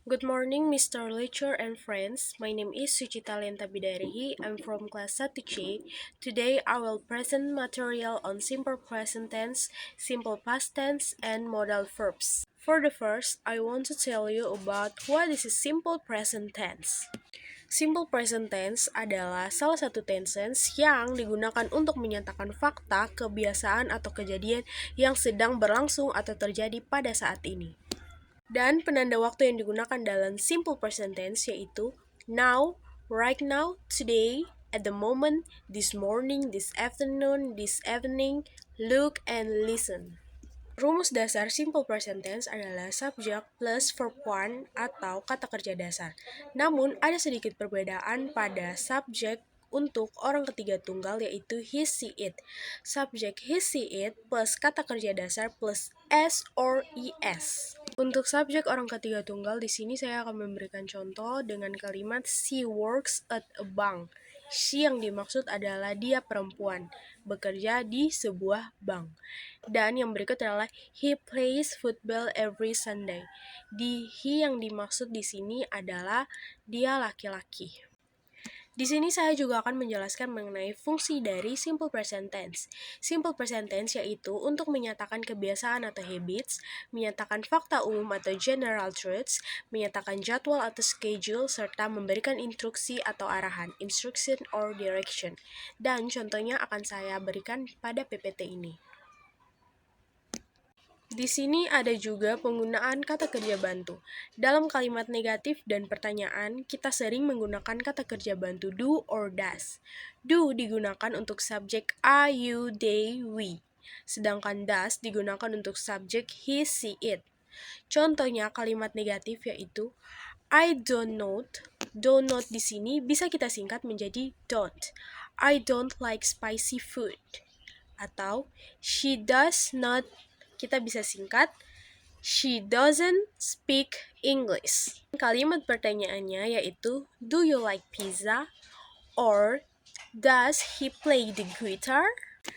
Good morning, Mr. Lecturer and friends. My name is Suchita Lenta Bidarihi. I'm from class 1C. Today, I will present material on simple present tense, simple past tense, and modal verbs. For the first, I want to tell you about what is a simple present tense. Simple present tense adalah salah satu tenses yang digunakan untuk menyatakan fakta, kebiasaan, atau kejadian yang sedang berlangsung atau terjadi pada saat ini. Dan penanda waktu yang digunakan dalam simple present tense yaitu now, right now, today, at the moment, this morning, this afternoon, this evening, look, and listen. Rumus dasar simple present tense adalah subject plus verb one atau kata kerja dasar. Namun, ada sedikit perbedaan pada subject untuk orang ketiga tunggal yaitu he, she, it. Subject he, she, it plus kata kerja dasar plus s or es. Untuk subjek orang ketiga tunggal di sini saya akan memberikan contoh dengan kalimat she works at a bank. She yang dimaksud adalah dia perempuan, bekerja di sebuah bank. Dan yang berikut adalah he plays football every Sunday. He yang dimaksud di sini adalah dia laki-laki. Di sini saya juga akan menjelaskan mengenai fungsi dari simple present tense. Simple present tense yaitu untuk menyatakan kebiasaan atau habits, menyatakan fakta umum atau general truths, menyatakan jadwal atau schedule, serta memberikan instruksi atau arahan, instruction or direction. Dan contohnya akan saya berikan pada PPT ini. Di sini ada juga penggunaan kata kerja bantu. Dalam kalimat negatif dan pertanyaan, kita sering menggunakan kata kerja bantu do or does. Do digunakan untuk subjek I, you, they, we. Sedangkan does digunakan untuk subjek he, she, it. Contohnya kalimat negatif yaitu I don't know. Don't know di sini bisa kita singkat menjadi don't. I don't like spicy food. Atau she does not, kita bisa singkat, she doesn't speak English. Kalimat pertanyaannya yaitu, do you like pizza? Or, does he play the guitar?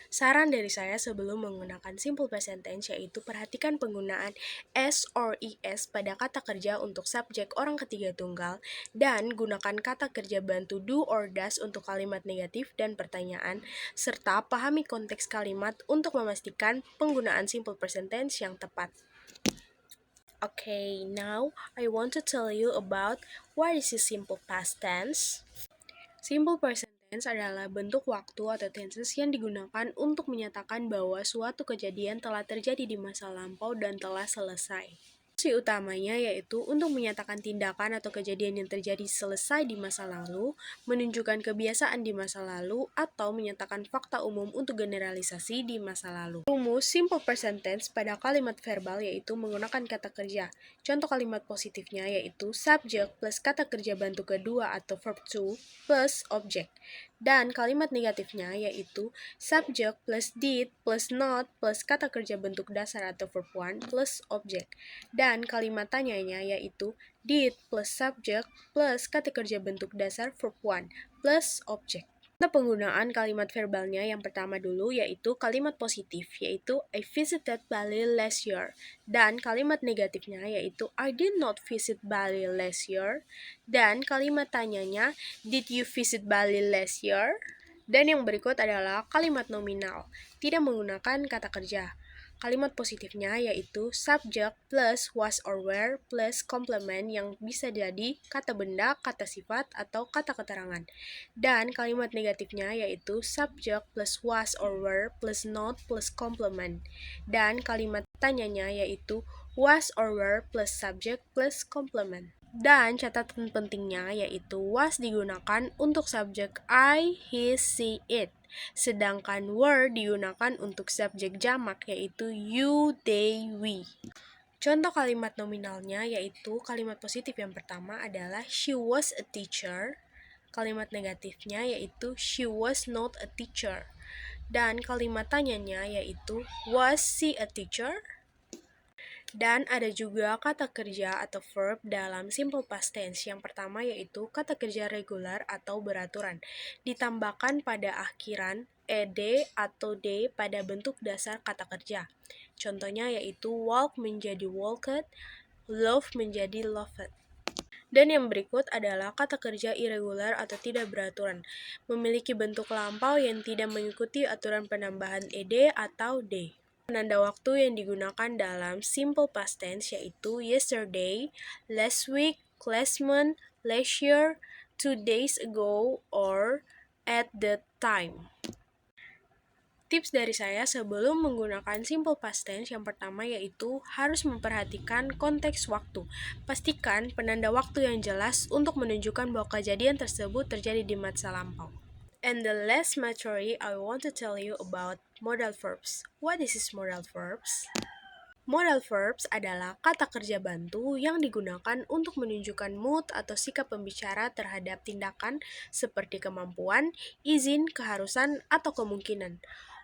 Saran dari saya sebelum menggunakan simple present tense yaitu perhatikan penggunaan s or es pada kata kerja untuk subjek orang ketiga tunggal dan gunakan kata kerja bantu do or does untuk kalimat negatif dan pertanyaan serta pahami konteks kalimat untuk memastikan penggunaan simple present tense yang tepat. Okay, now I want to tell you about what is a simple past tense. Simple present tense adalah bentuk waktu atau tenses yang digunakan untuk menyatakan bahwa suatu kejadian telah terjadi di masa lampau dan telah selesai. Fungsi utamanya yaitu untuk menyatakan tindakan atau kejadian yang terjadi selesai di masa lalu, menunjukkan kebiasaan di masa lalu, atau menyatakan fakta umum untuk generalisasi di masa lalu. Rumus simple present tense pada kalimat verbal yaitu menggunakan kata kerja. Contoh kalimat positifnya yaitu subject plus kata kerja bantu kedua atau verb to plus object. Dan kalimat negatifnya yaitu subject plus did plus not plus kata kerja bentuk dasar atau verb one plus object. Dan kalimat tanyanya yaitu did plus subject plus kata kerja bentuk dasar verb one plus object. Penggunaan kalimat verbalnya yang pertama dulu yaitu kalimat positif yaitu I visited Bali last year, dan kalimat negatifnya yaitu I did not visit Bali last year, dan kalimat tanyanya did you visit Bali last year? Dan yang berikut adalah kalimat nominal, tidak menggunakan kata kerja. Kalimat positifnya yaitu subject plus was or were plus complement yang bisa jadi kata benda, kata sifat, atau kata keterangan. Dan kalimat negatifnya yaitu subject plus was or were plus not plus complement. Dan kalimat tanyanya yaitu was or were plus subject plus complement. Dan catatan pentingnya yaitu was digunakan untuk subjek I, he, she, it. Sedangkan were digunakan untuk subjek jamak yaitu you, they, we. Contoh kalimat nominalnya yaitu kalimat positif yang pertama adalah she was a teacher. Kalimat negatifnya yaitu she was not a teacher. Dan kalimat tanyanya yaitu was she a teacher? Dan ada juga kata kerja atau verb dalam simple past tense. Yang pertama yaitu kata kerja regular atau beraturan, ditambahkan pada akhiran ed atau d pada bentuk dasar kata kerja. Contohnya yaitu walk menjadi walked, love menjadi loved. Dan yang berikut adalah kata kerja irregular atau tidak beraturan, memiliki bentuk lampau yang tidak mengikuti aturan penambahan ed atau d. Penanda waktu yang digunakan dalam simple past tense yaitu yesterday, last week, last month, last year, 2 days ago, or at the time. Tips dari saya sebelum menggunakan simple past tense yang pertama yaitu harus memperhatikan konteks waktu. Pastikan penanda waktu yang jelas untuk menunjukkan bahwa kejadian tersebut terjadi di masa lampau. And the last materi I want to tell you about modal verbs. What is this modal verbs? Modal verbs adalah kata kerja bantu yang digunakan untuk menunjukkan mood atau sikap pembicara terhadap tindakan seperti kemampuan, izin, keharusan, atau kemungkinan.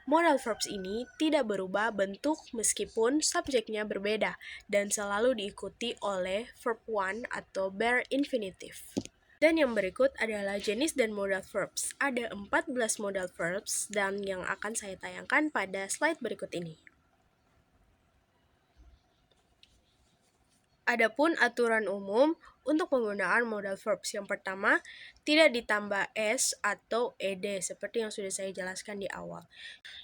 Modal verbs ini tidak berubah bentuk meskipun subjeknya berbeda dan selalu diikuti oleh verb one atau bare infinitive. Dan yang berikut adalah jenis dan modal verbs. Ada 14 modal verbs dan yang akan saya tayangkan pada slide berikut ini. Adapun aturan umum untuk penggunaan modal verbs yang pertama, tidak ditambah s atau ed seperti yang sudah saya jelaskan di awal.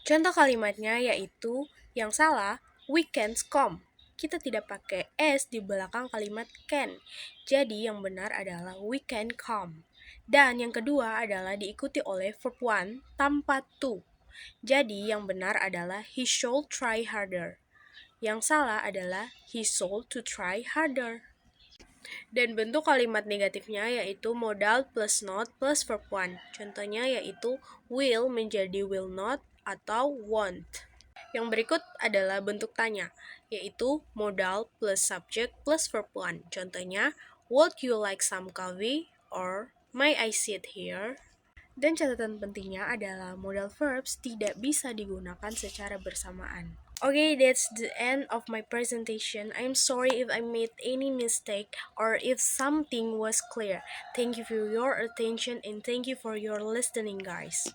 Contoh kalimatnya yaitu yang salah, we can't come. Kita tidak pakai s di belakang kalimat can. Jadi yang benar adalah we can come. Dan yang kedua adalah diikuti oleh verb one tanpa to. Jadi yang benar adalah he should try harder. Yang salah adalah he should to try harder. Dan bentuk kalimat negatifnya yaitu modal plus not plus verb one. Contohnya yaitu will menjadi will not atau won't. Yang berikut adalah bentuk tanya, yaitu modal plus subject plus verb one. Contohnya, would you like some coffee? Or, may I sit here? Dan catatan pentingnya adalah modal verbs tidak bisa digunakan secara bersamaan. Okay, that's the end of my presentation. I'm sorry if I made any mistake or if something was clear. Thank you for your attention and thank you for your listening, guys.